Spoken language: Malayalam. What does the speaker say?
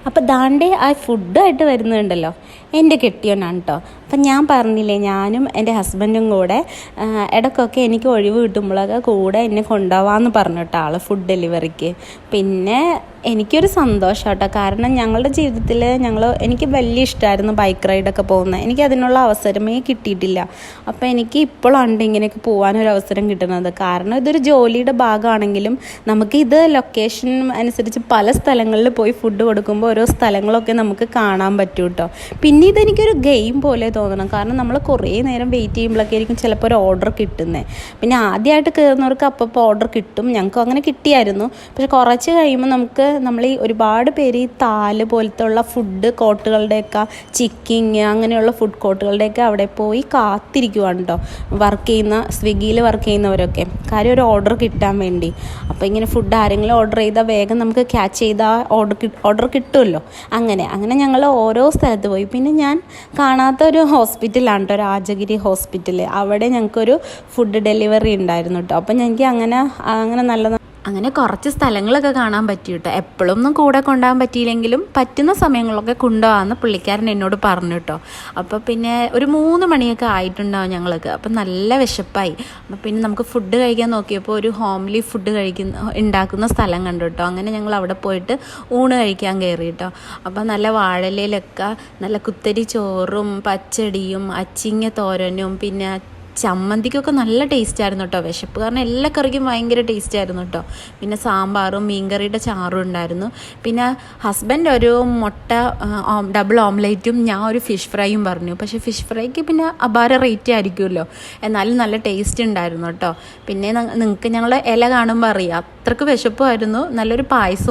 അപ്പോൾ ദാണ്ടേ ആ ഫുഡായിട്ട് വരുന്നുണ്ടല്ലോ എൻ്റെ കെട്ടിയോനാണ് കേട്ടോ. അപ്പം ഞാൻ പറഞ്ഞില്ലേ, ഞാനും എൻ്റെ ഹസ്ബൻഡും കൂടെ ഇടയ്ക്കൊക്കെ എനിക്ക് ഒഴിവ് കിട്ടുമ്പോഴൊക്കെ കൂടെ എന്നെ കൊണ്ടുപോകാമെന്ന് പറഞ്ഞു കേട്ടോ ആൾ ഫുഡ് ഡെലിവറിക്ക്. പിന്നെ എനിക്കൊരു സന്തോഷം കേട്ടോ, കാരണം ഞങ്ങളുടെ ജീവിതത്തിൽ എനിക്ക് വലിയ ഇഷ്ടമായിരുന്നു ബൈക്ക് റൈഡൊക്കെ പോകുന്നത്. എനിക്ക് അതിനുള്ള അവസരമേ കിട്ടിയിട്ടില്ല. അപ്പോൾ എനിക്ക് ഇപ്പോഴുണ്ട് ഇങ്ങനെയൊക്കെ പോകാനൊരു അവസരം കിട്ടുന്നത്. കാരണം ഇതൊരു ജോലിയുടെ ഭാഗമാണെങ്കിലും നമുക്ക് ഇത് ലൊക്കേഷൻ അനുസരിച്ച് പല സ്ഥലങ്ങളിൽ പോയി ഫുഡ് കൊടുക്കുമ്പോൾ ഓരോ സ്ഥലങ്ങളൊക്കെ നമുക്ക് കാണാൻ പറ്റും കേട്ടോ. പിന്നെ ഇതെനിക്കൊരു ഗെയിം പോലെ തോന്നണം, കാരണം നമ്മൾ കുറേ നേരം വെയിറ്റ് ചെയ്യുമ്പോഴൊക്കെ ആയിരിക്കും ചിലപ്പോൾ ഒരു ഓർഡർ കിട്ടുന്നത്. പിന്നെ ആദ്യമായിട്ട് കയറുന്നവർക്ക് അപ്പോൾ ഓർഡർ കിട്ടും, ഞങ്ങൾക്ക് അങ്ങനെ കിട്ടിയായിരുന്നു. പക്ഷെ കുറച്ച് കഴിയുമ്പോൾ നമ്മൾ ഈ ഒരുപാട് പേര് ഈ താല് പോലത്തെ ഉള്ള ഫുഡ് കോർട്ടുകളുടെയൊക്കെ ചിക്കിങ് അങ്ങനെയുള്ള ഫുഡ് കോർട്ടുകളുടെയൊക്കെ അവിടെ പോയി കാത്തിരിക്കുവാണ് കേട്ടോ, സ്വിഗ്ഗിയിൽ വർക്ക് ചെയ്യുന്നവരൊക്കെ. കാര്യം ഒരു ഓർഡർ കിട്ടാൻ വേണ്ടി. അപ്പോൾ ഇങ്ങനെ ഫുഡ് ആരെങ്കിലും ഓർഡർ ചെയ്താൽ വേഗം നമുക്ക് ക്യാച്ച് ചെയ്താൽ ഓർഡർ കിട്ടുമല്ലോ. അങ്ങനെ ഞങ്ങൾ ഓരോ സ്ഥലത്ത് പോയി. പിന്നെ ഞാൻ കാണാത്ത ഒരു ഹോസ്പിറ്റലാണ് കേട്ടോ, രാജഗിരി ഹോസ്പിറ്റൽ. അവിടെ ഞങ്ങൾക്കൊരു ഫുഡ് ഡെലിവറി ഉണ്ടായിരുന്നു കേട്ടോ. അപ്പം ഞങ്ങൾക്ക് അങ്ങനെ കുറച്ച് സ്ഥലങ്ങളൊക്കെ കാണാൻ പറ്റി കേട്ടോ. എപ്പോഴൊന്നും കൂടെ കൊണ്ടുപോകാൻ പറ്റിയില്ലെങ്കിലും പറ്റുന്ന സമയങ്ങളൊക്കെ കൊണ്ടുപോകാമെന്ന് പുള്ളിക്കാരൻ എന്നോട് പറഞ്ഞു കേട്ടോ. അപ്പോൾ പിന്നെ ഒരു 3 മണിയൊക്കെ ആയിട്ടുണ്ടാവും ഞങ്ങൾക്ക്. അപ്പം നല്ല വിശപ്പായി. അപ്പം പിന്നെ നമുക്ക് ഫുഡ് കഴിക്കാൻ നോക്കിയപ്പോൾ ഒരു ഹോംലി ഫുഡ് ഉണ്ടാക്കുന്ന സ്ഥലം കണ്ടു കേട്ടോ. അങ്ങനെ ഞങ്ങൾ അവിടെ പോയിട്ട് ഊണ് കഴിക്കാൻ കയറി കേട്ടോ. അപ്പം നല്ല വാഴയിലൊക്കെ നല്ല കുത്തരി ചോറും പച്ചടിയും അച്ചിങ്ങ തോരനും പിന്നെ ചമ്മന്തിക്കൊക്കെ നല്ല ടേസ്റ്റായിരുന്നു കേട്ടോ. വിശപ്പ് കാരണം എല്ലാ കറിക്കും ഭയങ്കര ടേസ്റ്റായിരുന്നു കേട്ടോ. പിന്നെ സാമ്പാറും മീൻകറിയുടെ ചാറും ഉണ്ടായിരുന്നു. പിന്നെ ഹസ്ബൻഡ് ഒരു മുട്ട ഡബിൾ ഓംലേറ്റും ഞാൻ ഒരു ഫിഷ് ഫ്രൈയും പറഞ്ഞു. പക്ഷേ ഫിഷ് ഫ്രൈക്ക് പിന്നെ അപാര റേറ്റ് ആയിരിക്കുമല്ലോ, എന്നാലും നല്ല ടേസ്റ്റ് ഉണ്ടായിരുന്നു കേട്ടോ. പിന്നെ നിങ്ങൾക്ക് ഞങ്ങളുടെ ഇല കാണുമ്പോൾ അറിയാം അത്രയ്ക്ക് വിശപ്പുമായിരുന്നു. നല്ലൊരു പായസം